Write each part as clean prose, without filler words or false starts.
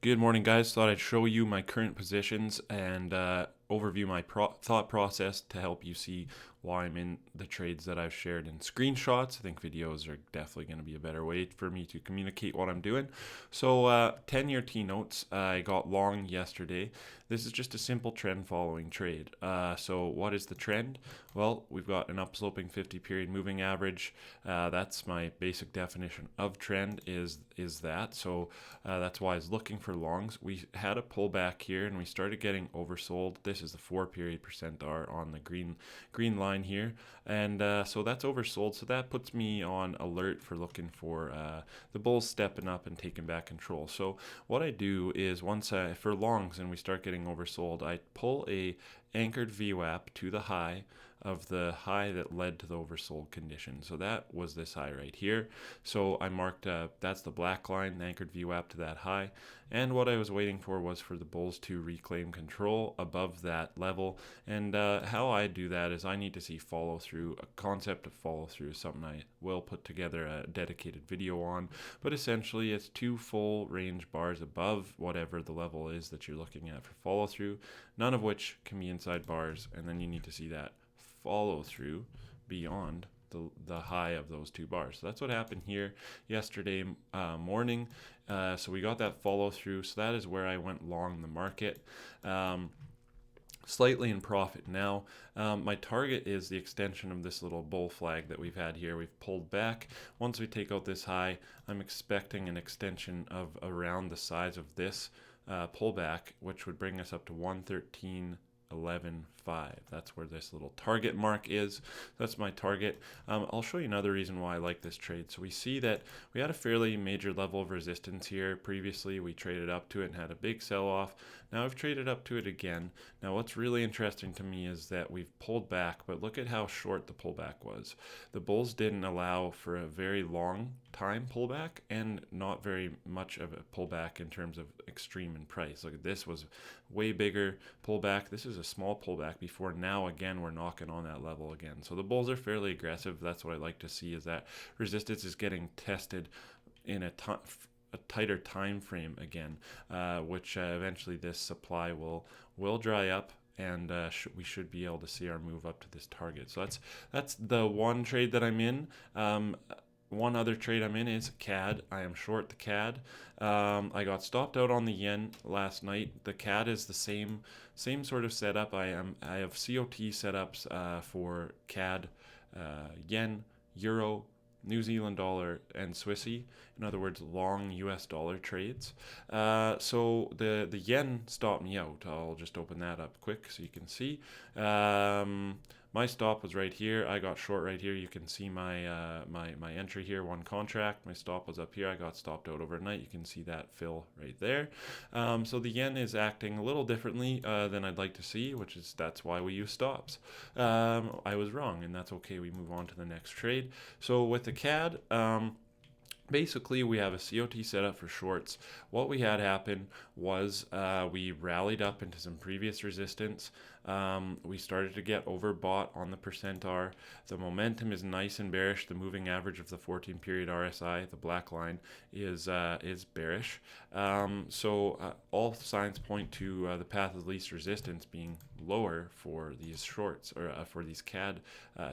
Good morning, guys. Thought I'd show you my current positions and overview my thought process to help you see why I'm in the trades that I've shared in screenshots. I think videos are definitely going to be a better way for me to communicate what I'm doing. So, 10-year T notes, I got long yesterday. This is just a simple trend following trade. So, what is the trend? Well, we've got an upsloping 50 period moving average. That's my basic definition of trend is that. So, that's why I was looking for longs. We had a pullback here and we started getting oversold. This is the 4 period percent R on the green line here, and so that's oversold. So that puts me on alert for looking for the bulls stepping up and taking back control. So what I do is for longs and we start getting oversold, I pull a anchored VWAP to the high of the high that led to the oversold condition. So that was this high right here. So I marked that's the black line, the anchored VWAP to that high. And what I was waiting for was for the bulls to reclaim control above that level. And how I do that is I need to see follow through. A concept of follow through is something I will put together a dedicated video on. But essentially, it's two full range bars above whatever the level is that you're looking at for follow through, none of which can be inside bars. And then you need to see that follow through beyond the high of those two bars. So that's what happened here yesterday morning. So we got that follow through. So that is where I went long the market. Slightly in profit now. My target is the extension of this little bull flag that we've had here. We've pulled back. Once we take out this high, I'm expecting an extension of around the size of this pullback, which would bring us up to 113.11.5. That's where this little target mark is. That's my target. I'll show you another reason why I like this trade. So we see that we had a fairly major level of resistance here. Previously, we traded up to it and had a big sell-off. Now I've traded up to it again. Now what's really interesting to me is that we've pulled back, but look at how short the pullback was. The bulls didn't allow for a very long time pullback and not very much of a pullback in terms of extreme in price. Look at this, was way bigger pullback. This is a small pullback before. Now again we're knocking on that level again. So the bulls are fairly aggressive. That's what I like to see, is that resistance is getting tested in a tighter time frame again, which eventually this supply will dry up, and we should be able to see our move up to this target. So that's the one trade that I'm in. One other trade I'm in is CAD. I am short the CAD. I got stopped out on the yen last night. The CAD is the same sort of setup. I have COT setups for CAD, yen, euro, New Zealand dollar, and Swissy. In other words, long US dollar trades. So the yen stopped me out. I'll just open that up quick so you can see. My stop was right here. I got short right here. You can see my entry here, one contract. My stop was up here. I got stopped out overnight. You can see that fill right there. So the yen is acting a little differently than I'd like to see, that's why we use stops. I was wrong, and that's okay. We move on to the next trade. So with the CAD, basically we have a COT set up for shorts. What we had happen was we rallied up into some previous resistance. We started to get overbought on the percent R. The momentum is nice and bearish. The moving average of the 14 period RSI, the black line, is bearish. So all signs point to the path of least resistance being lower for these shorts, or for these CAD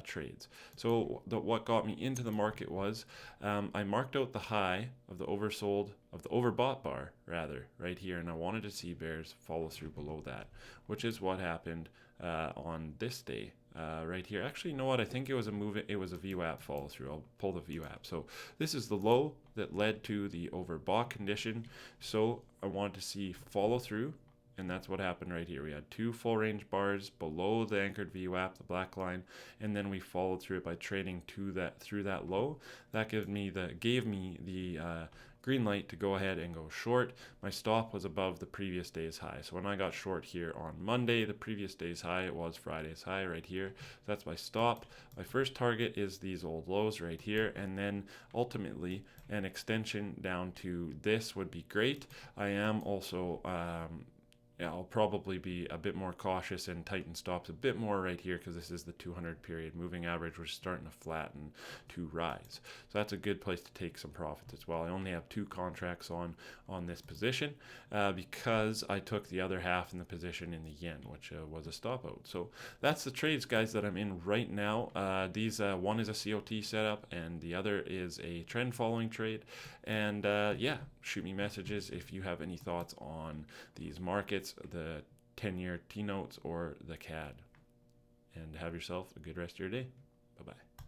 trades. So what got me into the market was I marked out the high of the overbought bar rather right here, and I wanted to see bears follow through below that, which is what happened on this day. Right here. Actually, you know what? I think it was a VWAP follow through. I'll pull the VWAP. So this is the low that led to the overbought condition. So I wanted to see follow through, and that's what happened right here. We had two full range bars below the anchored VWAP, the black line, and then we followed through it by trading through that low. That gave me the green light to go ahead and go short. My stop was above the previous day's high. So when I got short here on Monday, the previous day's high, it was Friday's high right here. So that's my stop. My first target is these old lows right here, and then ultimately an extension down to this would be great. I am also yeah, I'll probably be a bit more cautious and tighten stops a bit more right here because this is the 200 period moving average, which is starting to flatten to rise. So that's a good place to take some profits as well. I only have 2 contracts on this position because I took the other half in the position in the yen, which was a stop out. So that's the trades, guys, that I'm in right now. These one is a COT setup, and the other is a trend following trade. And yeah, shoot me messages if you have any thoughts on these markets, the 10-year T notes, or the CAD. And have yourself a good rest of your day. Bye bye.